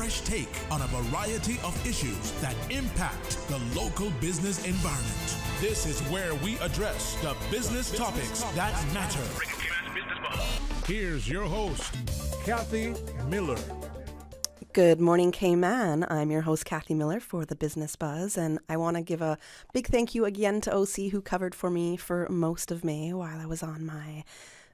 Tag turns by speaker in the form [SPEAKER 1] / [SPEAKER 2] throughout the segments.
[SPEAKER 1] fresh take on a variety of issues that impact the local business environment. This is where we address the business topics that matter. Here's your host, Kathy Miller.
[SPEAKER 2] Good morning, Cayman. I'm your host, Kathy Miller, for the Business Buzz, and I want to give a big thank you again to OC, who covered for me for most of May while I was on my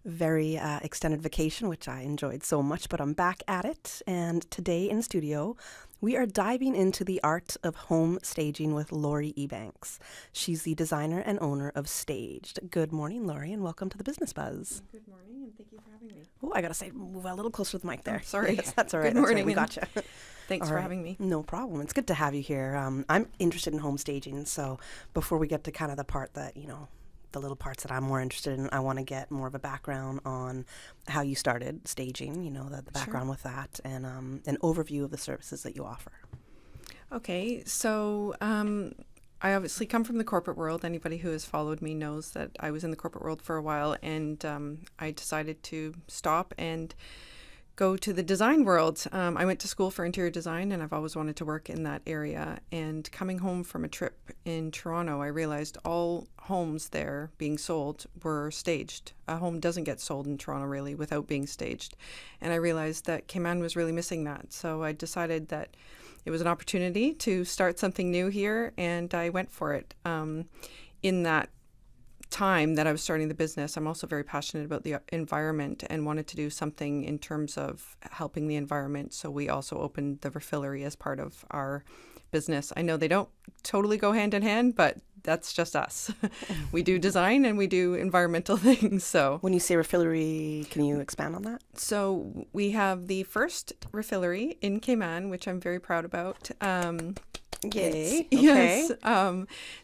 [SPEAKER 2] very extended vacation, which I enjoyed so much, but I'm back at it. And today in studio, we are diving into the art of home staging with Laurie Ebanks. She's the designer and owner of Staged. Good morning, Laurie, and welcome to the Business Buzz.
[SPEAKER 3] Good morning, and thank you for having me.
[SPEAKER 2] Oh, I gotta say, move a little closer to the mic there.
[SPEAKER 3] Oh, sorry.
[SPEAKER 2] Yes, that's all right.
[SPEAKER 3] Good morning.
[SPEAKER 2] Right. We gotcha.
[SPEAKER 3] Thanks for having me.
[SPEAKER 2] No problem. It's good to have you here. I'm interested in home staging, so before we get to kind of the part that, the little parts that I'm more interested in, I want to get more of a background on how you started staging, the background with that, and an overview of the services that you offer.
[SPEAKER 3] Okay, so I obviously come from the corporate world. Anybody who has followed me knows that I was in the corporate world for a while, and I decided to stop and go to the design world. I went to school for interior design, and I've always wanted to work in that area. And coming home from a trip in Toronto, I realized all homes there being sold were staged. A home doesn't get sold in Toronto really without being staged. And I realized that Cayman was really missing that. So I decided that it was an opportunity to start something new here, and I went for it. In that time that I was starting the business, I'm also very passionate about the environment and wanted to do something in terms of helping the environment. So we also opened the refillery as part of our business. I know they don't totally go hand in hand, but that's just us. We do design and we do environmental things. So
[SPEAKER 2] when you say refillery, can you expand on that?
[SPEAKER 3] So we have the first refillery in Cayman, which I'm very proud about.
[SPEAKER 2] Yay. Okay.
[SPEAKER 3] Yes.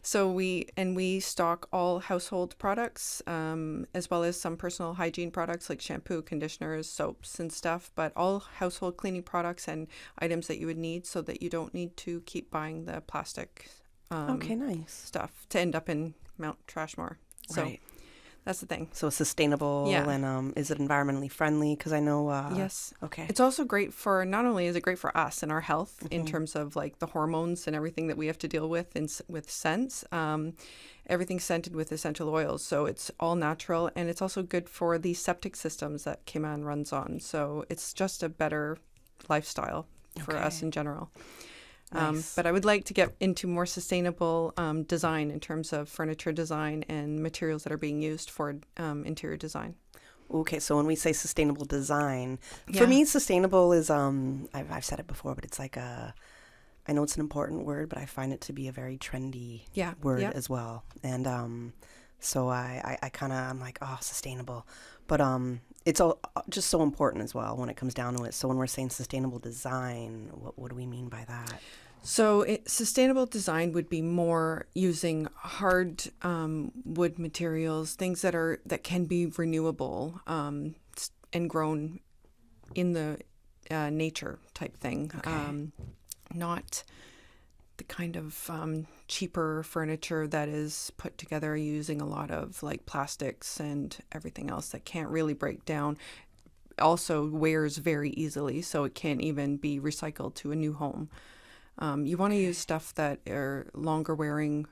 [SPEAKER 3] So we stock all household products, as well as some personal hygiene products like shampoo, conditioners, soaps and stuff, but all household cleaning products and items that you would need so that you don't need to keep buying the plastic
[SPEAKER 2] nice
[SPEAKER 3] stuff to end up in Mount Trashmore. So
[SPEAKER 2] right.
[SPEAKER 3] That's the thing.
[SPEAKER 2] So sustainable, and is it environmentally friendly? Because I know...
[SPEAKER 3] yes.
[SPEAKER 2] Okay.
[SPEAKER 3] It's also great for, not only is it great for us and our health in terms of like the hormones and everything that we have to deal with with scents, everything's scented with essential oils. So it's all natural, and it's also good for the septic systems that Cayman runs on. So it's just a better lifestyle for us in general.
[SPEAKER 2] Nice.
[SPEAKER 3] But I would like to get into more sustainable design in terms of furniture design and materials that are being used for interior design.
[SPEAKER 2] Okay, so when we say sustainable design, for me, sustainable is, I've said it before, but it's like I know it's an important word, but I find it to be a very trendy word as well. And so I kind of, I'm like, sustainable. But it's all just so important as well when it comes down to it. So when we're saying sustainable design, what do we mean by that?
[SPEAKER 3] So sustainable design would be more using hard wood materials, things that can be renewable and grown in the nature type thing.
[SPEAKER 2] Okay.
[SPEAKER 3] Not the kind of cheaper furniture that is put together using a lot of like plastics and everything else that can't really break down. Also wears very easily, so it can't even be recycled to a new home. You want to use stuff that are longer wearing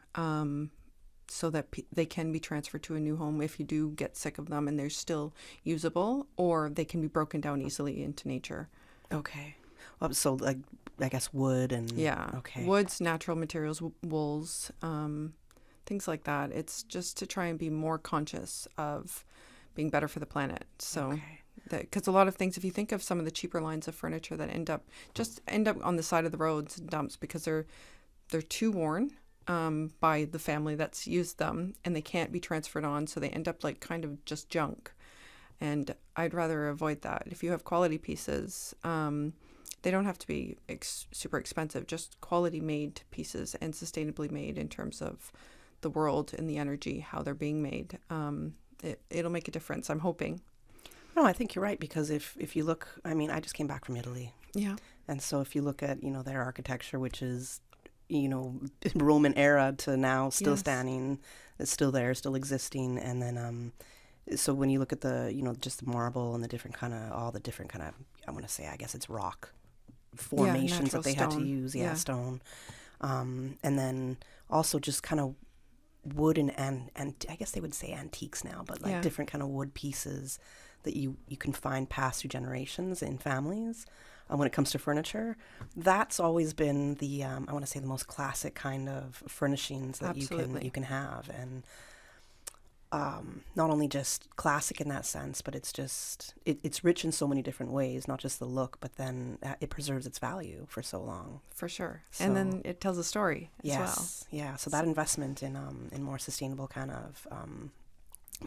[SPEAKER 3] so that they can be transferred to a new home if you do get sick of them and they're still usable, or they can be broken down easily into nature.
[SPEAKER 2] Okay. Well, so like, I guess wood and...
[SPEAKER 3] Yeah.
[SPEAKER 2] Okay.
[SPEAKER 3] Woods, natural materials, wools, things like that. It's just to try and be more conscious of being better for the planet. So... Because a lot of things, if you think of some of the cheaper lines of furniture that end up on the side of the roads and dumps because they're too worn by the family that's used them, and they can't be transferred on, so they end up like kind of just junk. And I'd rather avoid that. If you have quality pieces, they don't have to be super expensive, just quality made pieces and sustainably made in terms of the world and the energy, how they're being made. It'll make a difference, I'm hoping.
[SPEAKER 2] No, I think you're right, because if you look, I mean, I just came back from Italy. Yeah. And so if you look at, their architecture, which is, Roman era to now still standing, it's still there, still existing. And then, so when you look at the, just the marble and the different kind of, all the different kind of, I want to say, I guess it's rock formations that
[SPEAKER 3] natural
[SPEAKER 2] they had to
[SPEAKER 3] stone.
[SPEAKER 2] use.
[SPEAKER 3] Yeah.
[SPEAKER 2] Stone. And then also just kind of wood and I guess they would say antiques now, but like different kind of wood pieces that you can find passed through generations in families. When it comes to furniture, that's always been the I want to say the most classic kind of furnishings that you can have, and not only just classic in that sense, but it's just it's rich in so many different ways, not just the look, but then it preserves its value for so long.
[SPEAKER 3] For sure.
[SPEAKER 2] So,
[SPEAKER 3] and then it tells a story as well.
[SPEAKER 2] Yeah. So that investment in more sustainable kind of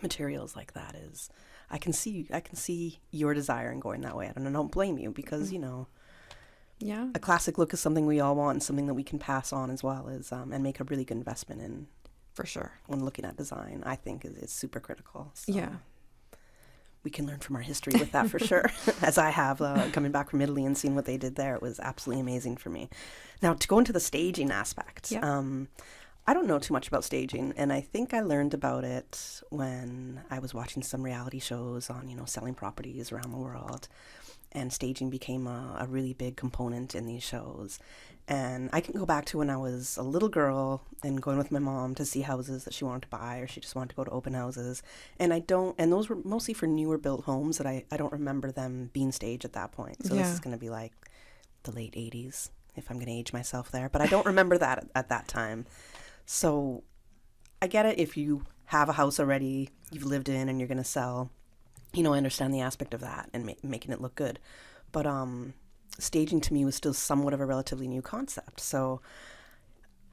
[SPEAKER 2] materials like that is, I can see your desire in going that way. I don't blame you, because a classic look is something we all want and something that we can pass on as well as and make a really good investment in.
[SPEAKER 3] For sure.
[SPEAKER 2] When looking at design, I think is super critical. So
[SPEAKER 3] yeah.
[SPEAKER 2] We can learn from our history with that for sure. As I have coming back from Italy and seeing what they did there, it was absolutely amazing for me. Now, to go into the staging aspect, I don't know too much about staging, and I think I learned about it when I was watching some reality shows on, selling properties around the world, and staging became a really big component in these shows. And I can go back to when I was a little girl and going with my mom to see houses that she wanted to buy, or she just wanted to go to open houses. And those were mostly for newer built homes that I don't remember them being staged at that point. So this is going to be like the late 80s, if I'm going to age myself there. But I don't remember that at that time. So I get it if you have a house already, you've lived in, and you're going to sell. I understand the aspect of that and making it look good. But staging to me was still somewhat of a relatively new concept. So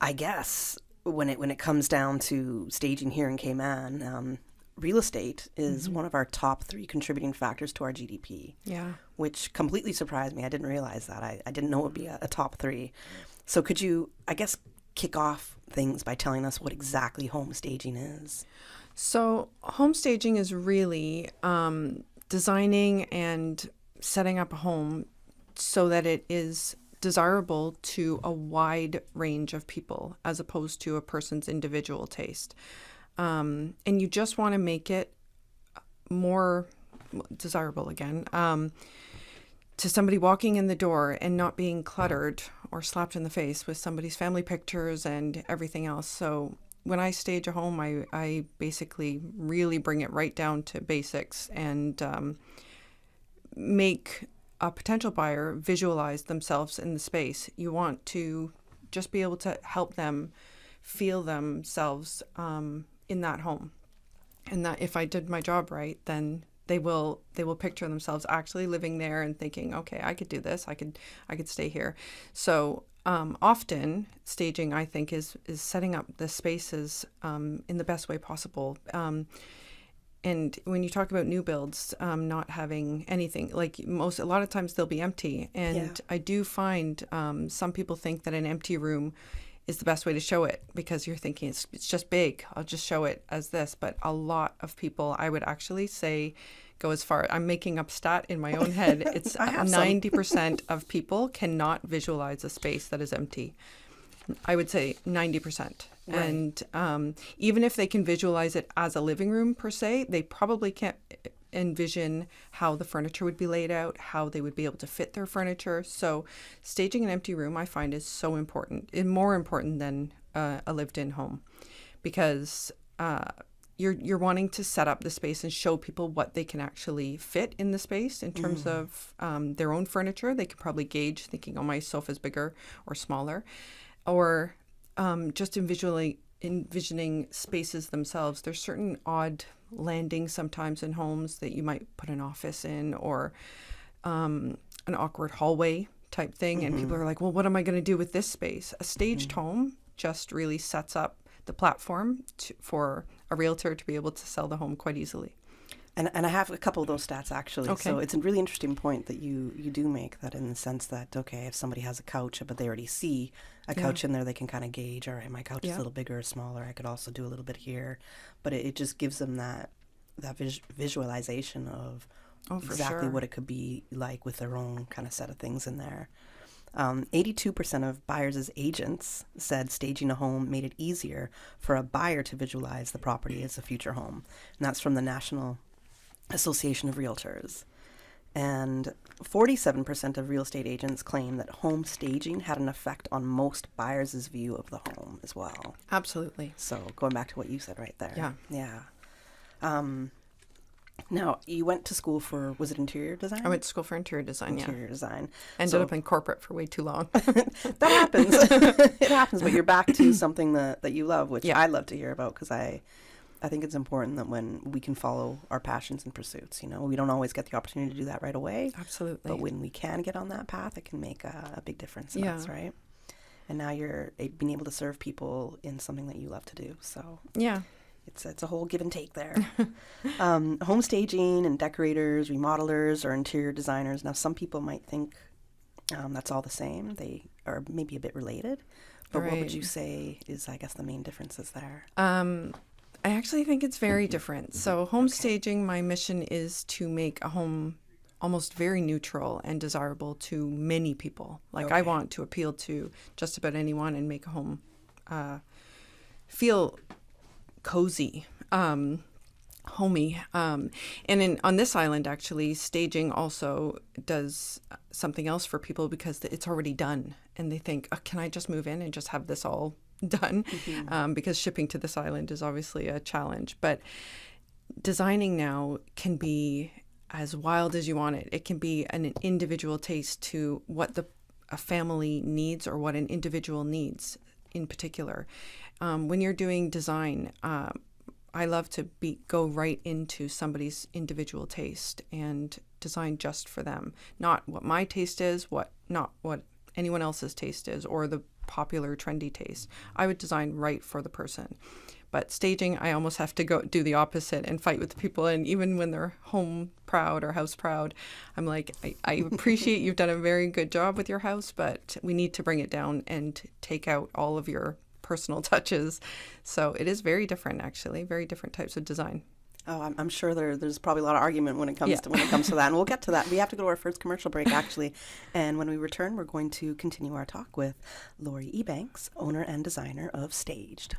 [SPEAKER 2] I guess when it comes down to staging here in Cayman, real estate is one of our top 3 contributing factors to our GDP. Yeah. Which completely surprised me. I didn't realize that. I didn't know it would be a top 3. So could you, I guess, kick off things by telling us what exactly home staging is?
[SPEAKER 3] So home staging is really designing and setting up a home so that it is desirable to a wide range of people as opposed to a person's individual taste. And you just want to make it more desirable again to somebody walking in the door and not being cluttered or slapped in the face with somebody's family pictures and everything else. So when I stage a home, I basically really bring it right down to basics and make a potential buyer visualize themselves in the space. You want to just be able to help them feel themselves in that home. And that if I did my job right, then they will picture themselves actually living there and thinking, okay, I could do this. I could stay here. So often staging, I think, is setting up the spaces in the best way possible. And when you talk about new builds, not having anything, like a lot of times they'll be empty. And I do find some people think that an empty room is the best way to show it because you're thinking it's just big. I'll just show it as this. But a lot of people, I would actually say, go as far. I'm making up stat in my own head. It's 90% of people cannot visualize a space that is empty. I would say 90%. Right. And even if they can visualize it as a living room per se, they probably can't envision how the furniture would be laid out, how they would be able to fit their furniture. So staging an empty room, I find, is so important, and more important than a lived-in home, because you're wanting to set up the space and show people what they can actually fit in the space in terms of their own furniture. They can probably gauge, thinking, oh, my sofa's bigger or smaller, or just envisioning spaces themselves. There's certain odd landings sometimes in homes that you might put an office in, or an awkward hallway type thing. And people are like, well, what am I going to do with this space? A staged home just really sets up the platform for a realtor to be able to sell the home quite easily.
[SPEAKER 2] And I have a couple of those stats, actually.
[SPEAKER 3] Okay.
[SPEAKER 2] So it's a really interesting point that you do make, that in the sense that, okay, if somebody has a couch, but they already see a couch in there, they can kind of gauge, all right, my couch is a little bigger or smaller. I could also do a little bit here. But it just gives them that visualization of exactly what it could be like with their own kind of set of things in there. 82% of buyers as agents said staging a home made it easier for a buyer to visualize the property as a future home. And that's from the National Association of Realtors. And 47% of real estate agents claim that home staging had an effect on most buyers' view of the home as well.
[SPEAKER 3] Absolutely.
[SPEAKER 2] So going back to what you said right there.
[SPEAKER 3] Yeah.
[SPEAKER 2] Yeah. Now, you went to school for, was it interior design?
[SPEAKER 3] I went to school for interior design,
[SPEAKER 2] Interior design.
[SPEAKER 3] Ended up in corporate for way too long.
[SPEAKER 2] That happens. It happens, but you're back to something that you love, which I love to hear about, because I think it's important that when we can follow our passions and pursuits, you know, we don't always get the opportunity to do that right away.
[SPEAKER 3] Absolutely.
[SPEAKER 2] But when we can get on that path, it can make a big difference in us, right? And now you're being able to serve people in something that you love to do. So
[SPEAKER 3] yeah.
[SPEAKER 2] It's a whole give and take there. Home staging and decorators, remodelers, or interior designers. Now, some people might think that's all the same. They are maybe a bit related. But what would you say is, I guess, the main differences there?
[SPEAKER 3] I actually think it's very different. So home staging, my mission is to make a home almost very neutral and desirable to many people. Like I want to appeal to just about anyone and make a home feel cozy, homey. And on this island, actually, staging also does something else for people because it's already done. And they think, oh, can I just move in and just have this all done? Because shipping to this island is obviously a challenge. But designing now can be as wild as you want it. It can be an individual taste to what a family needs or what an individual needs in particular. When you're doing design, I love to go right into somebody's individual taste and design just for them. Not what my taste is, not what anyone else's taste is, or the popular trendy taste. I would design right for the person. But staging, I almost have to go do the opposite and fight with the people. And even when they're home proud or house proud, I'm like, I appreciate you've done a very good job with your house, but we need to bring it down and take out all of your personal touches. So it is very different, actually, very different types of design.
[SPEAKER 2] Oh, I'm sure there's probably a lot of argument when it comes to that, and we'll get to that. We have to go to our first commercial break, actually, and when we return, we're going to continue our talk with Laurie Ebanks, owner and designer of Staged.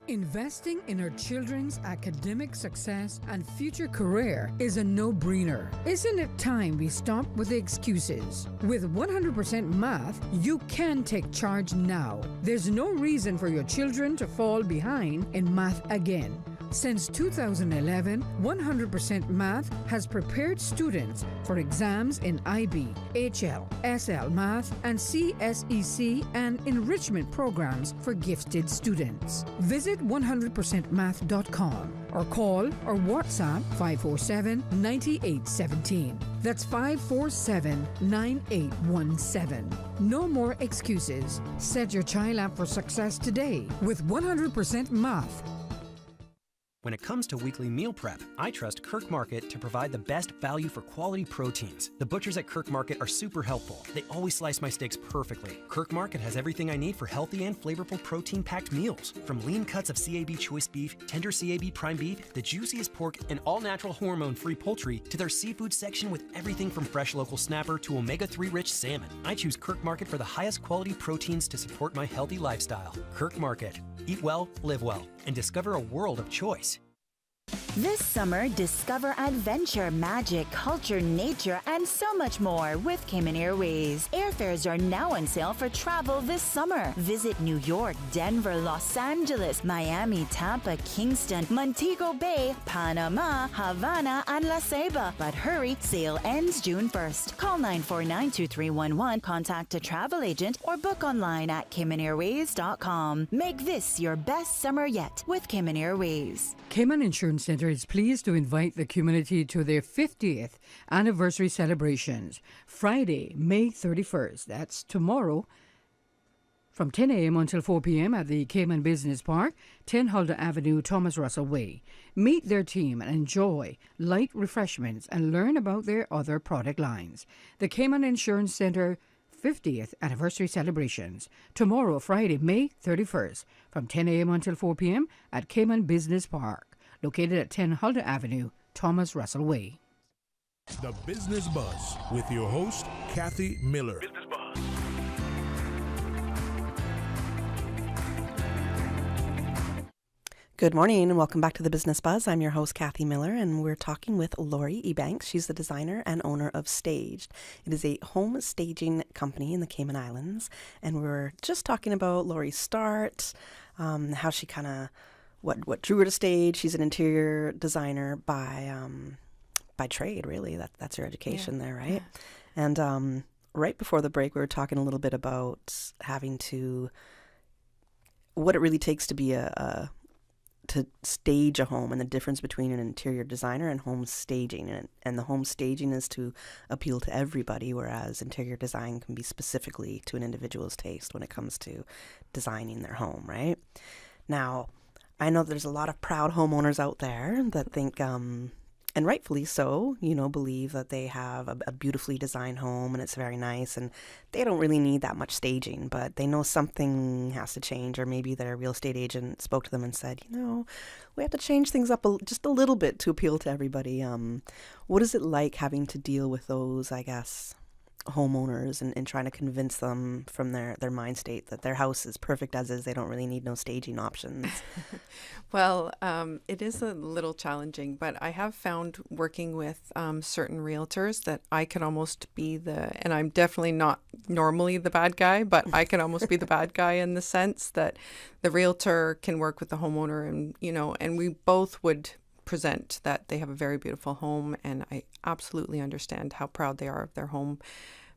[SPEAKER 4] Investing in our children's academic success and future career is a no-brainer. Isn't it time we stop with the excuses? With 100% Math, you can take charge now. There's no reason for your children to fall behind in math again. Since 2011, 100% Math has prepared students for exams in IB, HL, SL Math, and CSEC and enrichment programs for gifted students. Visit 100%math.com or call or WhatsApp 547-9817. That's 547-9817. No more excuses. Set your child up for success today with 100% Math.
[SPEAKER 5] When it comes to weekly meal prep, I trust Kirk Market to provide the best value for quality proteins. The butchers at Kirk Market are super helpful. They always slice my steaks perfectly. Kirk Market has everything I need for healthy and flavorful protein-packed meals. From lean cuts of CAB choice beef, tender CAB prime beef, the juiciest pork, and all-natural hormone-free poultry, to their seafood section with everything from fresh local snapper to omega-3 rich salmon. I choose Kirk Market for the highest quality proteins to support my healthy lifestyle. Kirk Market. Eat well, live well, and discover a world of choice.
[SPEAKER 6] This summer, discover adventure, magic, culture, nature, and so much more with Cayman Airways. Airfares are now on sale for travel this summer. Visit New York, Denver, Los Angeles, Miami, Tampa, Kingston, Montego Bay, Panama, Havana, and La Ceiba. But hurry, sale ends June 1st. Call 949-2311, contact a travel agent, or book online at CaymanAirways.com. Make this your best summer yet with Cayman Airways.
[SPEAKER 4] Cayman Insurance Center is pleased to invite the community to their 50th anniversary celebrations, Friday, May 31st. That's tomorrow, from 10 a.m. until 4 p.m. at the Cayman Business Park, 10 Huldah Avenue, Thomas Russell Way. Meet their team and enjoy light refreshments and learn about their other product lines. The Cayman Insurance Center 50th anniversary celebrations, tomorrow, Friday, May 31st, from 10 a.m. until 4 p.m. at Cayman Business Park, located at 10 Huldah Avenue, Thomas Russell Way.
[SPEAKER 1] The Business Buzz with your host, Kathy Miller.
[SPEAKER 2] Good morning and welcome back to the Business Buzz. I'm your host, Kathy Miller, and we're talking with Laurie Ebanks. She's the designer and owner of Staged. It is a home staging company in the Cayman Islands, and we're just talking about Laurie's start, how she kind of, what drew her to stage. She's an interior designer by trade, really. That's her education there, right? Yeah. And right before the break, we were talking a little bit about what it really takes to be to stage a home and the difference between an interior designer and home staging. And the home staging is to appeal to everybody, whereas interior design can be specifically to an individual's taste when it comes to designing their home, right? Now, I know there's a lot of proud homeowners out there that think, and rightfully so, believe that they have a beautifully designed home and it's very nice and they don't really need that much staging, but they know something has to change, or maybe their real estate agent spoke to them and said, we have to change things up just a little bit to appeal to everybody. What is it like having to deal with those, I guess, homeowners and trying to convince them from their mind state that their house is perfect as is, they don't really need no staging options?
[SPEAKER 3] Well, it is a little challenging, but I have found working with certain realtors that I can almost be and I'm definitely not normally the bad guy, but I can almost be the bad guy in the sense that the realtor can work with the homeowner and we both would present that they have a very beautiful home, and I absolutely understand how proud they are of their home.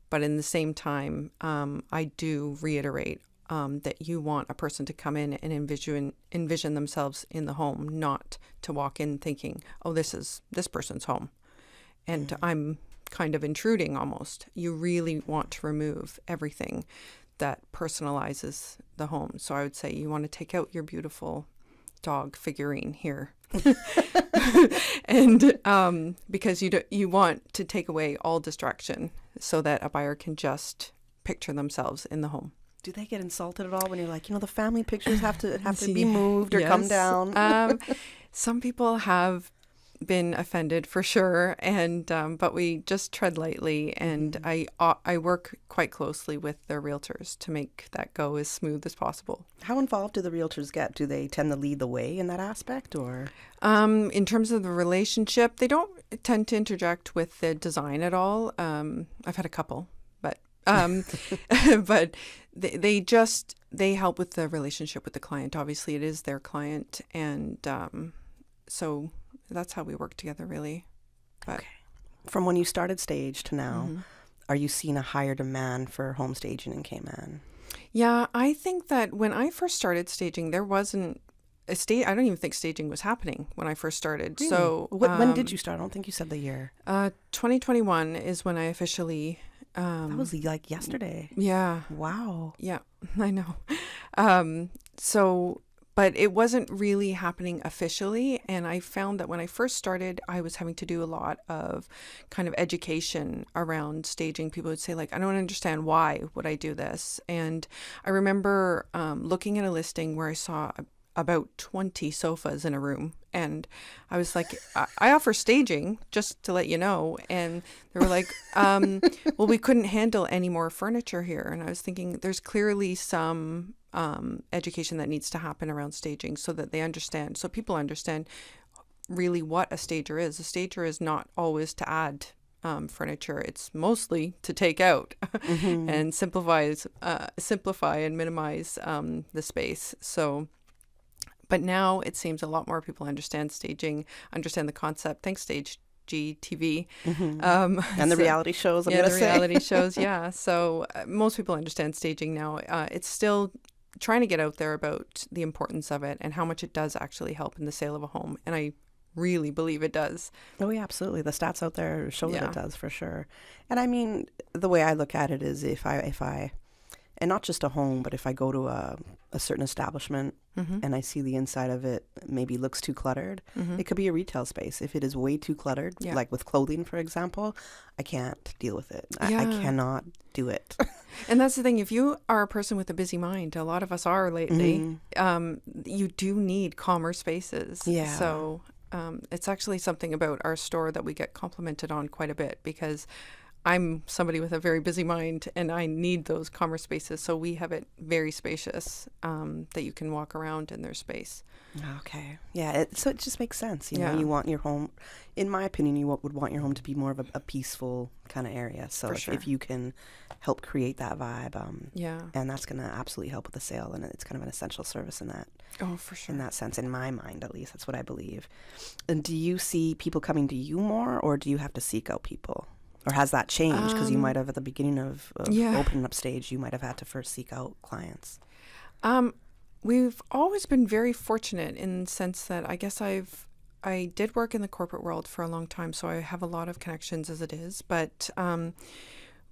[SPEAKER 3] But in the same time, I do reiterate that you want a person to come in and envision themselves in the home, not to walk in thinking, oh, this is this person's home. And I'm kind of intruding almost. You really want to remove everything that personalizes the home. So I would say you want to take out your beautiful dog figurine here. And because you want to take away all distraction so that a buyer can just picture themselves in the home.
[SPEAKER 2] Do they get insulted at all when you're like, the family pictures have to be moved or come down?
[SPEAKER 3] Some people have been offended for sure, and but we just tread lightly, and I work quite closely with their realtors to make that go as smooth as possible.
[SPEAKER 2] How involved do the realtors get? Do they tend to lead the way in that aspect, or?
[SPEAKER 3] In terms of the relationship, they don't tend to interject with the design at all. I've had a couple, but but they help with the relationship with the client. Obviously, it is their client, and so that's how we work together, really. But
[SPEAKER 2] okay. From when you started Stage to now, are you seeing a higher demand for home staging in Cayman?
[SPEAKER 3] Yeah, I think that when I first started staging, there wasn't I don't even think staging was happening when I first started.
[SPEAKER 2] Really?
[SPEAKER 3] So
[SPEAKER 2] when did you start? I don't think you said the year.
[SPEAKER 3] 2021 is when I officially.
[SPEAKER 2] That was like yesterday.
[SPEAKER 3] Yeah.
[SPEAKER 2] Wow.
[SPEAKER 3] Yeah, I know. But it wasn't really happening officially. And I found that when I first started, I was having to do a lot of kind of education around staging. People would say, like, I don't understand why would I do this. And I remember looking at a listing where I saw about 20 sofas in a room. And I was like, I offer staging, just to let you know. And they were like, well, we couldn't handle any more furniture here. And I was thinking there's clearly some education that needs to happen around staging so that they understand. So people understand really what a stager is. A stager is not always to add furniture. It's mostly to take out and simplify and minimize the space. So. But now it seems a lot more people understand staging, understand the concept. Thanks, Stage TV.
[SPEAKER 2] And the reality shows, I'm
[SPEAKER 3] yeah,
[SPEAKER 2] going
[SPEAKER 3] the
[SPEAKER 2] to say.
[SPEAKER 3] reality shows, yeah. So most people understand staging now. It's still trying to get out there about the importance of it and how much it does actually help in the sale of a home. And I really believe it does.
[SPEAKER 2] Oh, yeah, absolutely. The stats out there show that it does for sure. And I mean, the way I look at it is if I and not just a home, but if I go to a certain establishment and I see the inside of it maybe looks too cluttered, it could be a retail space. If it is way too cluttered, like with clothing, for example, I can't deal with it. I cannot do it.
[SPEAKER 3] And that's the thing. If you are a person with a busy mind, a lot of us are lately, you do need calmer spaces.
[SPEAKER 2] Yeah.
[SPEAKER 3] So it's actually something about our store that we get complimented on quite a bit because I'm somebody with a very busy mind, and I need those calmer spaces. So we have it very spacious, that you can walk around in their space.
[SPEAKER 2] Okay. Yeah. So it just makes sense. You know,
[SPEAKER 3] Yeah.
[SPEAKER 2] you want your home, in my opinion, you would want your home to be more of a peaceful kind of area. So
[SPEAKER 3] For
[SPEAKER 2] if,
[SPEAKER 3] sure.
[SPEAKER 2] if you can help create that vibe,
[SPEAKER 3] Yeah.
[SPEAKER 2] and that's going to absolutely help with the sale, and it's kind of an essential service in that.
[SPEAKER 3] Oh, for sure.
[SPEAKER 2] In that sense, in my mind, at least, that's what I believe. And do you see people coming to you more, or do you have to seek out people? Or has that changed? Because you might have, at the beginning of
[SPEAKER 3] Yeah.
[SPEAKER 2] opening up stage, you might have had to first seek out clients.
[SPEAKER 3] We've always been very fortunate in the sense that I guess I did work in the corporate world for a long time, so I have a lot of connections as it is. But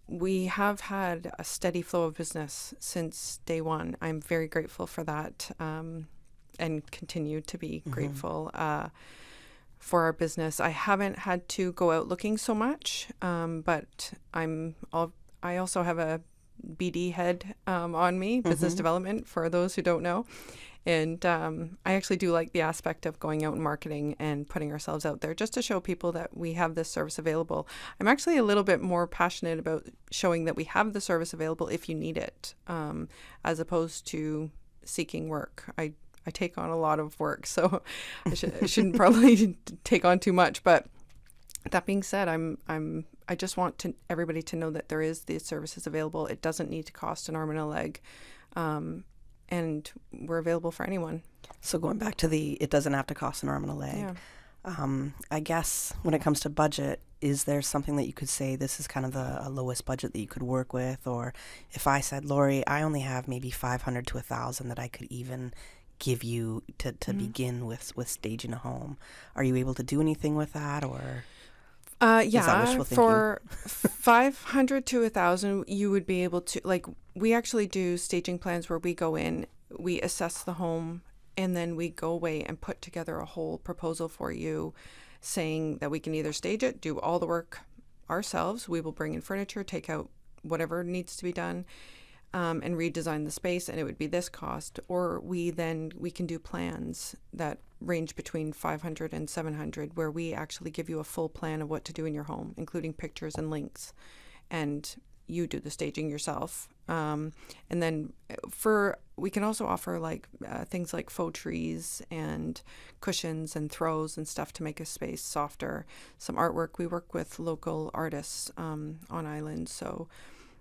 [SPEAKER 3] we have had a steady flow of business since day one. I'm very grateful for that, and continue to be grateful for our business. I haven't had to go out looking so much, but I also have a BD head on me, business development, for those who don't know. And I actually do like the aspect of going out and marketing and putting ourselves out there just to show people that we have this service available. I'm actually a little bit more passionate about showing that we have the service available if you need it, as opposed to seeking work. I take on a lot of work, so I shouldn't probably take on too much. But that being said, I just want everybody to know that there is these services available. It doesn't need to cost an arm and a leg, and we're available for anyone.
[SPEAKER 2] So going back to it doesn't have to cost an arm and a leg.
[SPEAKER 3] Yeah.
[SPEAKER 2] I guess when it comes to budget, is there something that you could say this is kind of the lowest budget that you could work with? Or if I said, Laurie, I only have maybe $500 to $1,000 that I could even give you to begin with staging a home, are you able to do anything with that? Or
[SPEAKER 3] yeah, for 500 to 1,000, you would be able to, like, we actually do staging plans where we go in, we assess the home, and then we go away and put together a whole proposal for you, saying that we can either stage it, do all the work ourselves, we will bring in furniture, take out whatever needs to be done, and redesign the space, and it would be this cost. Or we can do plans that range between 500 and 700, where we actually give you a full plan of what to do in your home, including pictures and links, and you do the staging yourself. And then we can also offer things like faux trees and cushions and throws and stuff to make a space softer. Some artwork. We work with local artists on island, so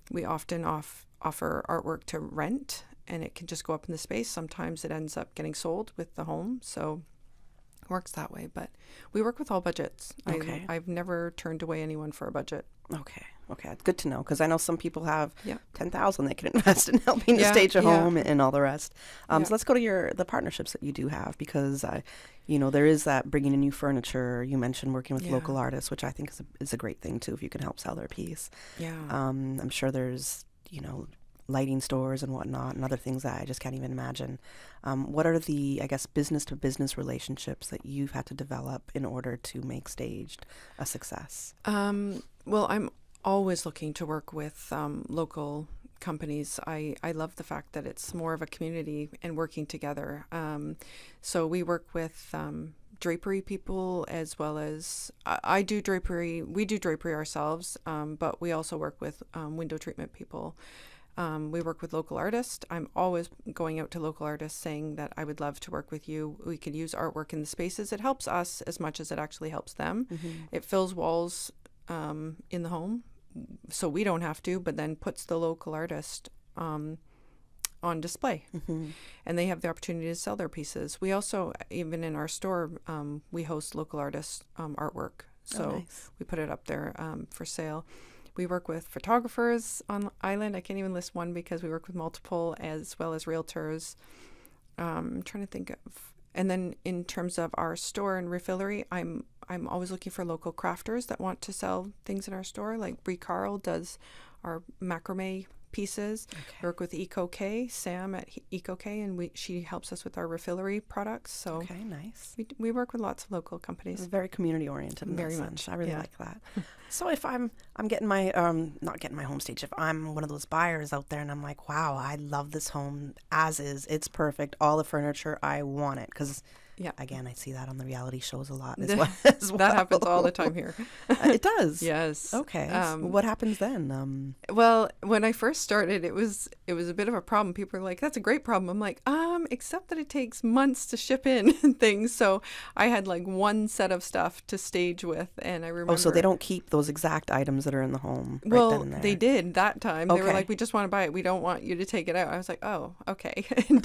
[SPEAKER 3] we often offer artwork to rent, and it can just go up in the space. Sometimes it ends up getting sold with the home, so it works that way. But we work with all budgets.
[SPEAKER 2] Okay.
[SPEAKER 3] I've never turned away anyone for a budget.
[SPEAKER 2] Okay, it's good to know, because I know some people have
[SPEAKER 3] Yeah.
[SPEAKER 2] $10,000 they can invest in helping to
[SPEAKER 3] Yeah,
[SPEAKER 2] stage a
[SPEAKER 3] yeah.
[SPEAKER 2] home and all the rest.
[SPEAKER 3] Yeah.
[SPEAKER 2] So let's go to the partnerships that you do have, because there is that bringing in new furniture. You mentioned working with
[SPEAKER 3] Yeah.
[SPEAKER 2] local artists, which I think is a great thing too, if you can help sell their piece.
[SPEAKER 3] Yeah.
[SPEAKER 2] I'm sure there's lighting stores and whatnot and other things that I just can't even imagine. What are the, I guess, business to business relationships that you've had to develop in order to make Staged a success?
[SPEAKER 3] Well, I'm always looking to work with local companies. I love the fact that it's more of a community and working together. So we work with drapery people, as well as I do drapery. We do drapery ourselves, but we also work with window treatment people. We work with local artists. I'm always going out to local artists saying that I would love to work with you. We could use artwork in the spaces. It helps us as much as it actually helps them. It fills walls in the home, so we don't have to, but then puts the local artist on display, and they have the opportunity to sell their pieces. We also, even in our store, we host local artists artwork, so
[SPEAKER 2] nice.
[SPEAKER 3] we put it up there for sale. We work with photographers on island. I can't even list one because we work with multiple, as well as realtors. I'm trying to think of, and then in terms of our store and refillery, I'm always looking for local crafters that want to sell things in our store. Like Brie Carl does our macrame pieces.
[SPEAKER 2] Okay.
[SPEAKER 3] I work with EcoK, Sam at EcoK, and she helps us with our refillery products. So
[SPEAKER 2] Okay, nice.
[SPEAKER 3] we work with lots of local
[SPEAKER 2] It's
[SPEAKER 3] companies.
[SPEAKER 2] very community oriented.
[SPEAKER 3] Very
[SPEAKER 2] that
[SPEAKER 3] much,
[SPEAKER 2] sense. I really
[SPEAKER 3] yeah.
[SPEAKER 2] like that. So if I'm getting my not getting my home stage, if I'm one of those buyers out there and I'm like, wow, I love this home as is, it's perfect, all the furniture, I want it, because
[SPEAKER 3] Yeah.
[SPEAKER 2] Again, I see that on the reality shows a lot as well.
[SPEAKER 3] That happens all the time here.
[SPEAKER 2] It does?
[SPEAKER 3] Yes.
[SPEAKER 2] Okay. So what happens then?
[SPEAKER 3] Well, when I first started, it was a bit of a problem. People are like, "That's a great problem." I'm like, except that it takes months to ship in and things. So I had like one set of stuff to stage with, and I remember.
[SPEAKER 2] Oh, so they don't keep those exact items that are in the home right
[SPEAKER 3] Well,
[SPEAKER 2] then and there.
[SPEAKER 3] they did that time. They were
[SPEAKER 2] Okay.
[SPEAKER 3] like, "We just want to buy it. We don't want you to take it out." I was like, "Oh, okay." And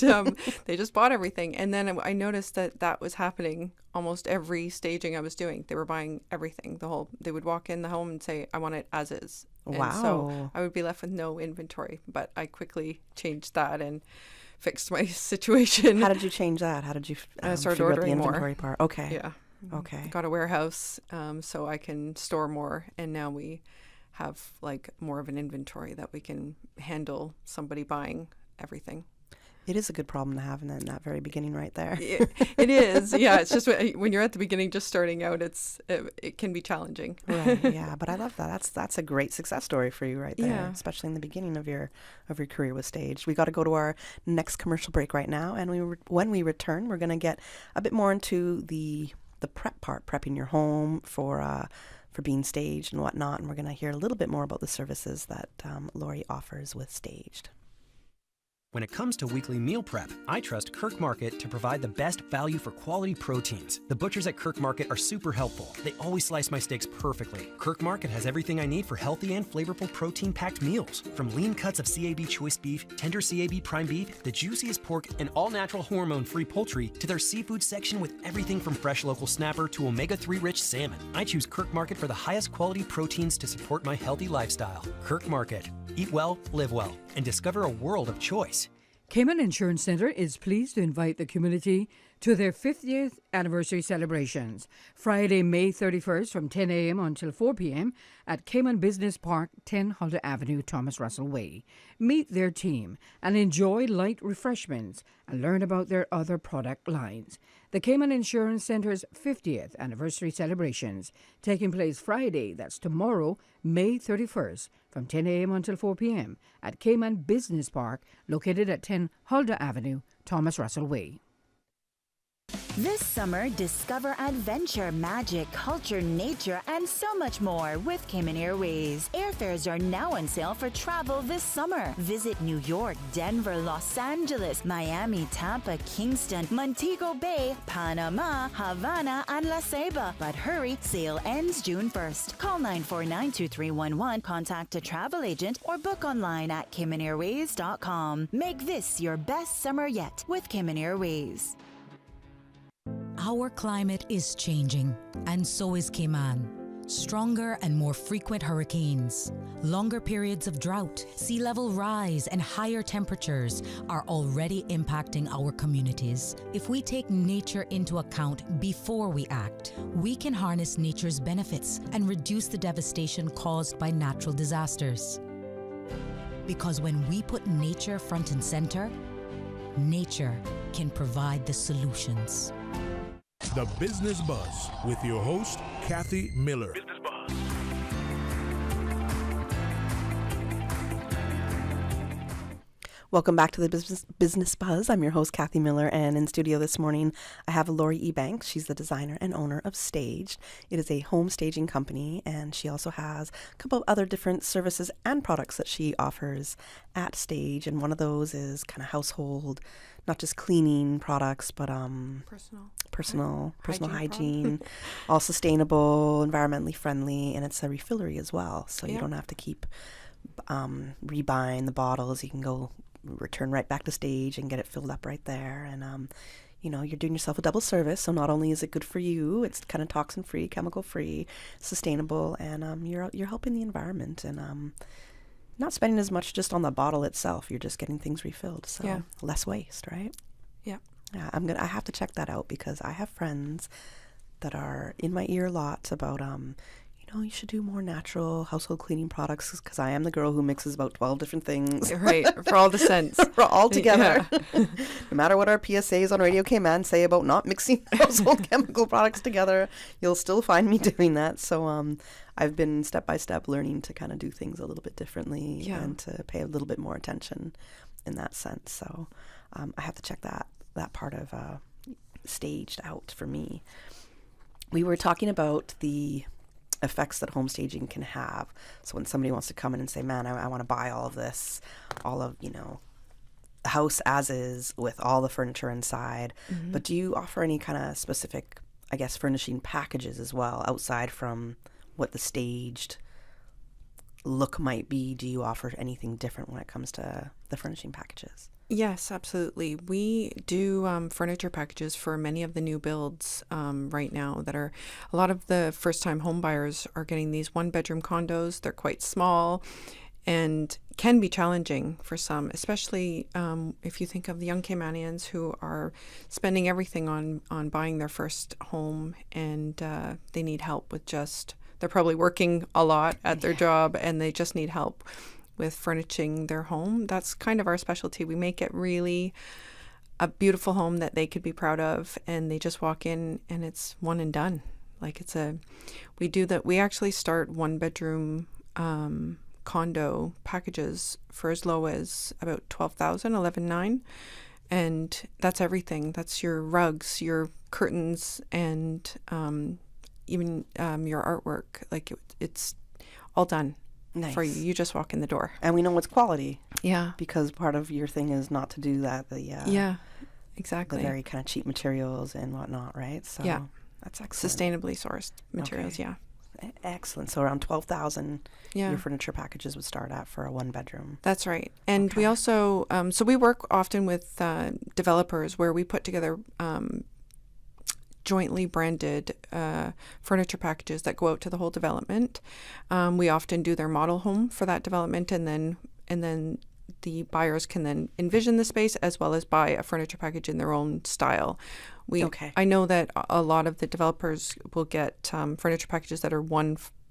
[SPEAKER 3] they just bought everything, and then I noticed that was happening almost every staging I was doing. They were buying everything. They would walk in the home and say, "I want it as is." And so
[SPEAKER 2] Wow.
[SPEAKER 3] I would be left with no inventory. But I quickly changed that and fixed my situation.
[SPEAKER 2] How did you change that? How did you
[SPEAKER 3] started
[SPEAKER 2] figure out the
[SPEAKER 3] ordering more.
[SPEAKER 2] inventory part? Okay.
[SPEAKER 3] Yeah.
[SPEAKER 2] Okay.
[SPEAKER 3] Got a warehouse so I can store more, and now we have like more of an inventory that we can handle somebody buying everything.
[SPEAKER 2] It is a good problem to have in that very beginning right there.
[SPEAKER 3] It is. Yeah, it's just when you're at the beginning just starting out, it can be challenging.
[SPEAKER 2] Right, yeah, but I love that. That's a great success story for you right there,
[SPEAKER 3] Yeah.
[SPEAKER 2] especially in the beginning of your career with Stage. We got to go to our next commercial break right now, and when we return, we're going to get a bit more into the prep part, prepping your home for being staged and whatnot, and we're going to hear a little bit more about the services that Laurie offers with Staged.
[SPEAKER 5] When it comes to weekly meal prep, I trust Kirk Market to provide the best value for quality proteins. The butchers at Kirk Market are super helpful. They always slice my steaks perfectly. Kirk Market has everything I need for healthy and flavorful protein-packed meals. From lean cuts of CAB choice beef, tender CAB prime beef, the juiciest pork, and all-natural hormone-free poultry, to their seafood section with everything from fresh local snapper to omega-3 rich salmon. I choose Kirk Market for the highest quality proteins to support my healthy lifestyle. Kirk Market. Eat well, live well, and discover a world of choice.
[SPEAKER 4] Cayman Insurance Centre is pleased to invite the community to their 50th anniversary celebrations, Friday, May 31st from 10 a.m. until 4 p.m. at Cayman Business Park, 10 Hunter Avenue, Thomas Russell Way. Meet their team and enjoy light refreshments and learn about their other product lines. The Cayman Insurance Centre's 50th anniversary celebrations taking place Friday, that's tomorrow, May 31st, from 10 a.m. until 4 p.m. at Cayman Business Park, located at 10 Huldah Avenue, Thomas Russell Way.
[SPEAKER 6] This summer, discover adventure, magic, culture, nature, and so much more with Cayman Airways. Airfares are now on sale for travel this summer. Visit New York, Denver, Los Angeles, Miami, Tampa, Kingston, Montego Bay, Panama, Havana, and La Ceiba. But hurry, sale ends June 1st. Call 949-2311, contact a travel agent, or book online at CaymanAirways.com. Make this your best summer yet with Cayman Airways.
[SPEAKER 7] Our climate is changing, and so is Cayman. Stronger and more frequent hurricanes, longer periods of drought, sea level rise, and higher temperatures are already impacting our communities. If we take nature into account before we act, we can harness nature's benefits and reduce the devastation caused by natural disasters. Because when we put nature front and center, nature can provide the solutions.
[SPEAKER 1] The Business Buzz with your host, Kathy Miller.
[SPEAKER 2] Welcome back to the Business Buzz. I'm your host, Kathy Miller, and in studio this morning, I have Laurie Ebanks. She's the designer and owner of Staged. It is a home staging company, and she also has a couple of other different services and products that she offers at Stage, and one of those is kind of household, not just cleaning products, but personal hygiene, all sustainable, environmentally friendly, and it's a refillery as well, so you don't have to keep rebuying the bottles. You can go return right back to Stage and get it filled up right there. And you're doing yourself a double service, so not only is it good for you, it's kind of toxin free, chemical free, sustainable, and you're helping the environment and not spending as much just on the bottle itself. You're just getting things refilled, so less waste, right?
[SPEAKER 3] Yeah.
[SPEAKER 2] I have to check that out because I have friends that are in my ear lots about you should do more natural household cleaning products because I am the girl who mixes about 12 different things.
[SPEAKER 3] Right, for all the scents.
[SPEAKER 2] all together. Yeah. No matter what our PSAs on Radio Cayman say about not mixing household chemical products together, you'll still find me doing that. So I've been step by step learning to kind of do things a little bit differently and to pay a little bit more attention in that sense. So I have to check that part of staged out for me. We were talking about the effects that home staging can have. So when somebody wants to come in and say, man, I want to buy all of this, all of, the house as is with all the furniture inside.
[SPEAKER 3] Mm-hmm.
[SPEAKER 2] But do you offer any kind of specific, I guess, furnishing packages as well, outside from what the staged look might be? Do you offer anything different when it comes to the furnishing packages?
[SPEAKER 3] Yes, absolutely. We do furniture packages for many of the new builds right now that are, a lot of the first-time home buyers are getting these one-bedroom condos. They're quite small and can be challenging for some, especially if you think of the young Caymanians who are spending everything on buying their first home, and they need help with they're probably working a lot at their job and they just need help with furnishing their home. That's kind of our specialty. We make it really a beautiful home that they could be proud of, and they just walk in and it's one and done. Like we do that. We actually start one bedroom condo packages for as low as about $12,900, and that's everything. That's your rugs, your curtains, and even your artwork. Like it's all done. Nice. For you. You just walk in the door.
[SPEAKER 2] And we know it's quality.
[SPEAKER 3] Yeah.
[SPEAKER 2] Because part of your thing is not to do that.
[SPEAKER 3] Yeah, exactly.
[SPEAKER 2] The very kind of cheap materials and whatnot, right? So
[SPEAKER 3] yeah.
[SPEAKER 2] That's excellent.
[SPEAKER 3] Sustainably sourced materials,
[SPEAKER 2] okay.
[SPEAKER 3] Yeah.
[SPEAKER 2] Excellent. So around $12,000,
[SPEAKER 3] yeah,
[SPEAKER 2] your furniture packages would start at for a one bedroom.
[SPEAKER 3] That's right. And okay. We also, so we work often with developers where we put together jointly branded furniture packages that go out to the whole development. We often do their model home for that development, and then the buyers can then envision the space as well as buy a furniture package in their own style. I know that a lot of the developers will get furniture packages that are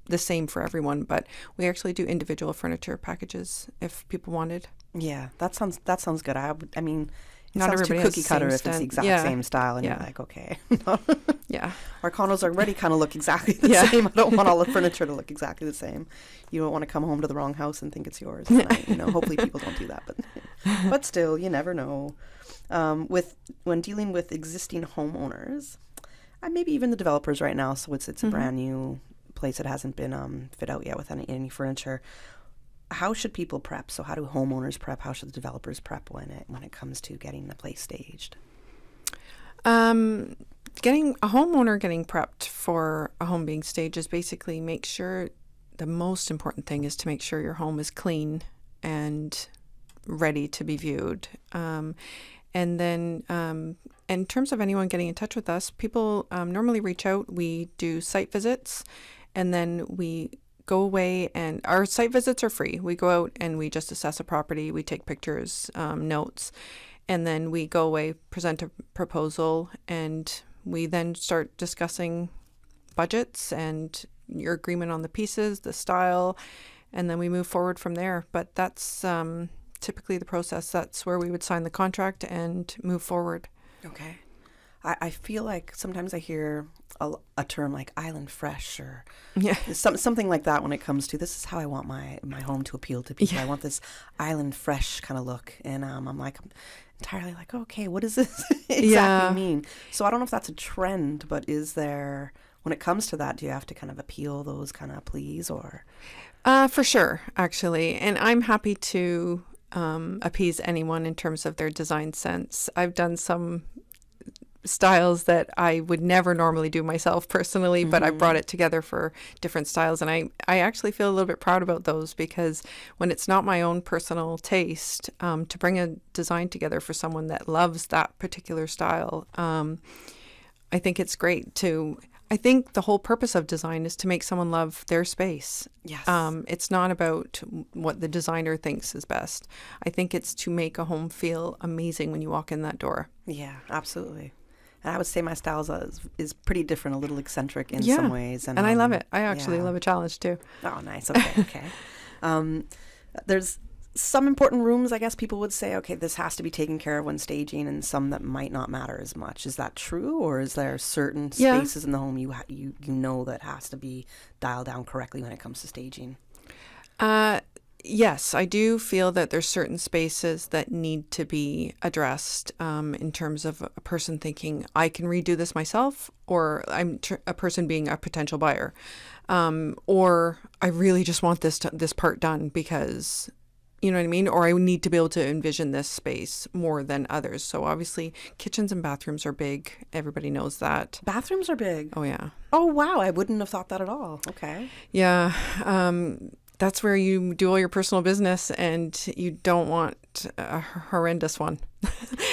[SPEAKER 3] the same for everyone, but we actually do individual furniture packages if people wanted.
[SPEAKER 2] Yeah, that sounds good. I mean. It
[SPEAKER 3] Not
[SPEAKER 2] sounds
[SPEAKER 3] everybody
[SPEAKER 2] too cookie cutter if it's
[SPEAKER 3] stand.
[SPEAKER 2] the exact
[SPEAKER 3] Yeah.
[SPEAKER 2] same style, and
[SPEAKER 3] Yeah.
[SPEAKER 2] you're like, okay.
[SPEAKER 3] Yeah.
[SPEAKER 2] Our condos already kind of look exactly the
[SPEAKER 3] Yeah.
[SPEAKER 2] same. I don't want all the furniture to look exactly the same. You don't want to come home to the wrong house and think it's yours. Hopefully people don't do that, but still, you never know. When dealing with existing homeowners, and maybe even the developers right now, so it's a brand new place that hasn't been fit out yet with any furniture. How should people prep? So how do homeowners prep? How should the developers prep when it comes to getting the place staged?
[SPEAKER 3] Getting a homeowner getting prepped for a home being staged is basically the most important thing is to make sure your home is clean and ready to be viewed. And then in terms of anyone getting in touch with us, people normally reach out. We do site visits, and then we go away, and our site visits are free. We go out and we just assess a property. We take pictures, notes, and then we go away, present a proposal, and we then start discussing budgets and your agreement on the pieces, the style, and then we move forward from there. But that's typically the process. That's where we would sign the contract and move forward.
[SPEAKER 2] Okay. I feel like sometimes I hear a term like island fresh or something like that when it comes to this is how I want my home to appeal to people. Yeah. I want this island fresh kind of look. And I'm entirely like, okay, what does this exactly mean? So I don't know if that's a trend, but is there, when it comes to that, do you have to kind of appeal those kind of pleas or?
[SPEAKER 3] For sure, actually. And I'm happy to appease anyone in terms of their design sense. I've done some styles that I would never normally do myself personally, but I brought it together for different styles. And I actually feel a little bit proud about those, because when it's not my own personal taste, to bring a design together for someone that loves that particular style, I think it's great I think the whole purpose of design is to make someone love their space.
[SPEAKER 2] Yes.
[SPEAKER 3] It's not about what the designer thinks is best. I think it's to make a home feel amazing when you walk in that door.
[SPEAKER 2] Yeah, absolutely. And I would say my style is pretty different, a little eccentric in some ways. And
[SPEAKER 3] I love it. I actually love a challenge too.
[SPEAKER 2] Oh, nice. Okay. There's some important rooms, I guess people would say, okay, this has to be taken care of when staging, and some that might not matter as much. Is that true? Or is there certain spaces in the home you know that has to be dialed down correctly when it comes to staging?
[SPEAKER 3] Yes, I do feel that there's certain spaces that need to be addressed in terms of a person thinking, I can redo this myself, or a person being a potential buyer, or I really just want this part done because, you know what I mean? Or I need to be able to envision this space more than others. So obviously kitchens and bathrooms are big. Everybody knows that.
[SPEAKER 2] Bathrooms are big.
[SPEAKER 3] Oh, yeah.
[SPEAKER 2] Oh, wow. I wouldn't have thought that at all. Okay.
[SPEAKER 3] Yeah. That's where you do all your personal business, and you don't want a horrendous one.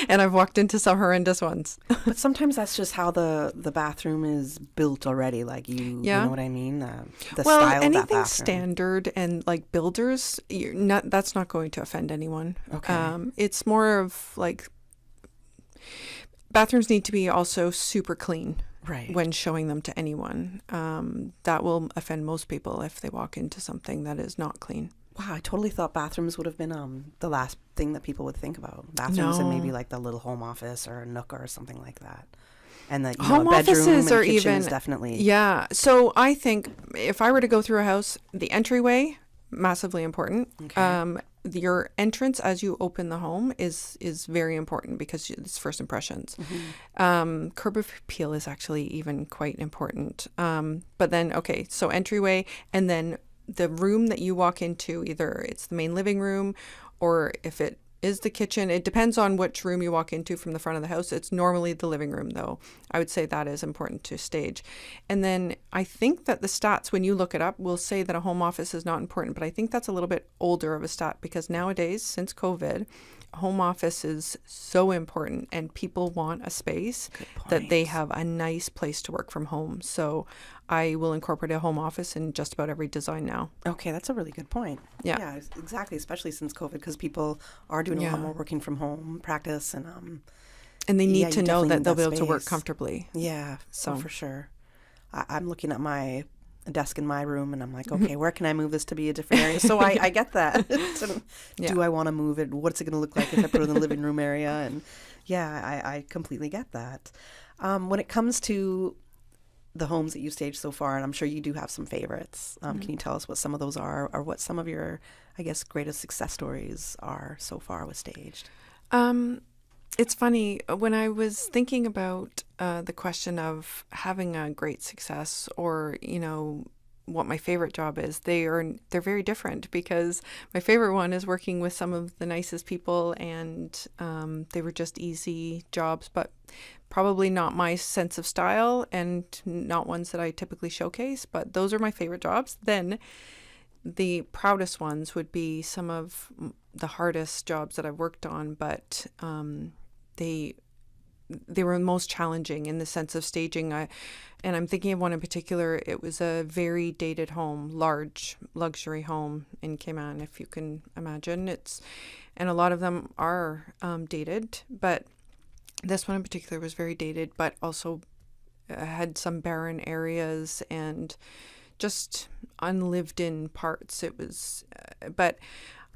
[SPEAKER 3] And I've walked into some horrendous ones.
[SPEAKER 2] But sometimes that's just how the bathroom is built already. Like you know what I mean? The
[SPEAKER 3] Well,
[SPEAKER 2] style of that
[SPEAKER 3] anything
[SPEAKER 2] bathroom.
[SPEAKER 3] standard and like builders, that's not going to offend anyone.
[SPEAKER 2] Okay.
[SPEAKER 3] It's more of like bathrooms need to be also super clean.
[SPEAKER 2] Right.
[SPEAKER 3] When showing them to anyone. That will offend most people if they walk into something that is not clean.
[SPEAKER 2] Wow, I totally thought bathrooms would have been the last thing that people would think about. Bathrooms and maybe like the little home office or a nook or something like that. And that
[SPEAKER 3] Home
[SPEAKER 2] a bedroom
[SPEAKER 3] offices
[SPEAKER 2] and
[SPEAKER 3] are
[SPEAKER 2] kitchen
[SPEAKER 3] even
[SPEAKER 2] is definitely.
[SPEAKER 3] Yeah. So I think if I were to go through a house, the entryway, massively important.
[SPEAKER 2] Okay.
[SPEAKER 3] Your entrance as you open the home is very important because it's first impressions. Curb appeal is actually even quite important. But then, okay, so entryway, and then the room that you walk into, either it's the main living room or if it is the kitchen. It depends on which room you walk into from the front of the house. It's normally the living room, though. I would say that is important to stage. And then I think that the stats, when you look it up, will say that a home office is not important. But I think that's a little bit older of a stat because nowadays, since COVID, home office is so important and people want a space that they have a nice place to work from home. So I will incorporate a home office in just about every design now.
[SPEAKER 2] Okay, that's a really good point.
[SPEAKER 3] Yeah.
[SPEAKER 2] Yeah, exactly, especially since COVID, because people are doing a lot more working from home practice and
[SPEAKER 3] they need to know that they'll be able to work
[SPEAKER 2] space.
[SPEAKER 3] comfortably.
[SPEAKER 2] Yeah,
[SPEAKER 3] So
[SPEAKER 2] for sure. I'm looking at my desk in my room and I'm like, okay, where can I move this to be a different area? So I get that. Do I want to move it? What's it going to look like if I put it in the living room area? And yeah, I completely get that. When it comes to the homes that you've staged so far, and I'm sure you do have some favorites, can you tell us what some of those are, or what some of your, I guess, greatest success stories are so far with staged?
[SPEAKER 3] It's funny, when I was thinking about the question of having a great success or, you know, what my favorite job is, they're very different because my favorite one is working with some of the nicest people and they were just easy jobs, but probably not my sense of style and not ones that I typically showcase, but those are my favorite jobs. Then the proudest ones would be some of the hardest jobs that I've worked on, but they were most challenging in the sense of staging. And I'm thinking of one in particular. It was a very dated home, large luxury home in Cayman, if you can imagine. And a lot of them are dated, but this one in particular was very dated, but also had some barren areas and just unlived in parts. It was, but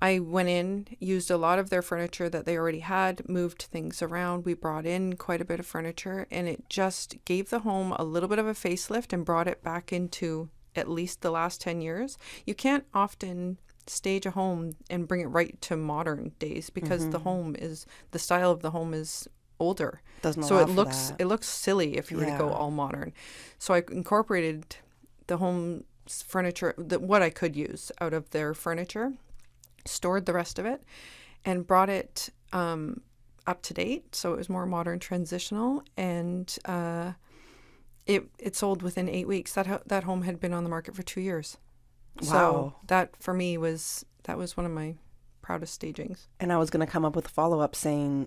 [SPEAKER 3] I went in, used a lot of their furniture that they already had, moved things around. We brought in quite a bit of furniture and it just gave the home a little bit of a facelift and brought it back into at least the last 10 years. You can't often stage a home and bring it right to modern days because the style of the home is older. So it looks silly if you were to go all modern. So I incorporated the home furniture, what I could use out of their furniture, stored the rest of it, and brought it up to date. So it was more modern, transitional, and it sold within 8 weeks. That home had been on the market for 2 years.
[SPEAKER 2] Wow.
[SPEAKER 3] So that for me was one of my proudest stagings.
[SPEAKER 2] And I was going to come up with a follow-up saying,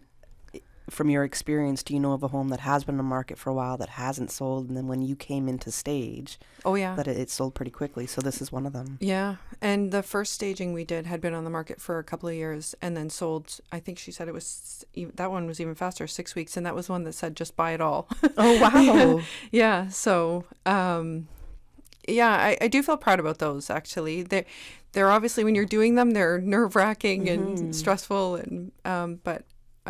[SPEAKER 2] from your experience, do you know of a home that has been on the market for a while that hasn't sold, and then when you came into stage, that it sold pretty quickly? So this is one of them.
[SPEAKER 3] Yeah, and the first staging we did had been on the market for a couple of years and then sold. I think she said that one was even faster, 6 weeks, and that was one that said just buy it all.
[SPEAKER 2] Oh wow.
[SPEAKER 3] Yeah. So I do feel proud about those actually. They're obviously, when you're doing them, they're nerve-wracking and stressful, and but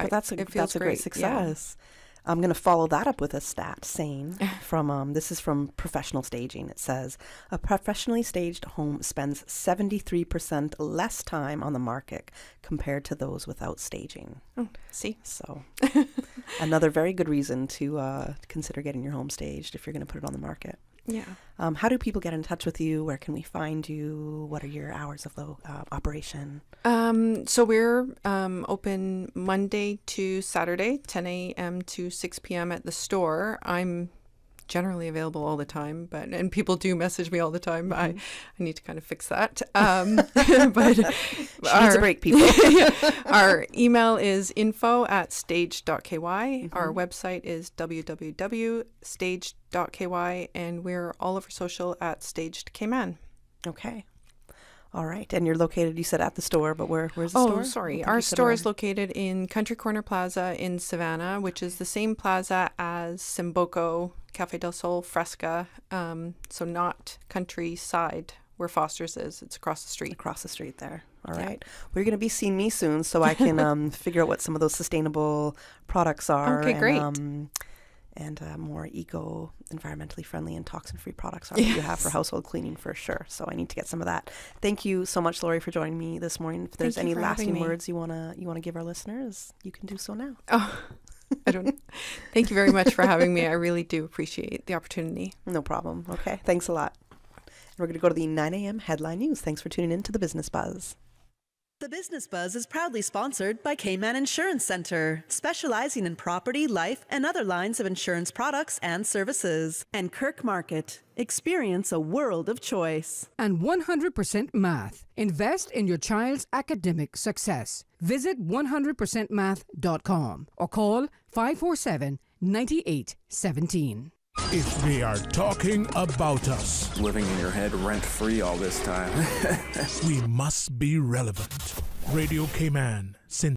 [SPEAKER 3] that's a great success.
[SPEAKER 2] I'm going to follow that up with a stat saying from, this is from Professional Staging. It says, a professionally staged home spends 73% less time on the market compared to those without staging.
[SPEAKER 3] Oh, see?
[SPEAKER 2] So another very good reason to consider getting your home staged if you're going to put it on the market.
[SPEAKER 3] Yeah.
[SPEAKER 2] How do people get in touch with you? Where can we find you? What are your hours of operation?
[SPEAKER 3] So we're open Monday to Saturday, 10 a.m. to 6 p.m. at the store. I'm generally available all the time, and people do message me all the time. I need to kind of fix that. But
[SPEAKER 2] She needs a break, people.
[SPEAKER 3] Our email is info@staged.ky. Our website is www.staged.ky, and we're all over social at Staged Cayman.
[SPEAKER 2] Okay. All right. And you're located, you said, at the store, but where's the store?
[SPEAKER 3] Oh, sorry. Our store is located in Country Corner Plaza in Savannah, which is the same plaza as Simboco, Cafe del Sol, Fresca. So not countryside where Foster's is. It's across the street.
[SPEAKER 2] Across the street there. All right. Well, you're going to be seeing me soon, so I can figure out what some of those sustainable products are.
[SPEAKER 3] Okay, great.
[SPEAKER 2] And more environmentally friendly and toxin-free products are that you have for household cleaning for sure. So I need to get some of that. Thank you so much, Laurie, for joining me this morning. If there's any lasting words you wanna give our listeners, you can do so now.
[SPEAKER 3] Oh, I don't. Thank you very much for having me. I really do appreciate the opportunity.
[SPEAKER 2] No problem. Okay. Thanks a lot. And we're going to go to the 9 a.m. headline news. Thanks for tuning in to the Business Buzz.
[SPEAKER 8] The Business Buzz is proudly sponsored by Cayman Insurance Center, specializing in property, life, and other lines of insurance products and services. And Kirk Market. Experience a world of choice.
[SPEAKER 4] And 100% Math. Invest in your child's academic success. Visit 100%math.com or call 547-9817.
[SPEAKER 1] If they are talking about us,
[SPEAKER 9] living in your head rent-free all this time.
[SPEAKER 1] we must be relevant. Radio Cayman, since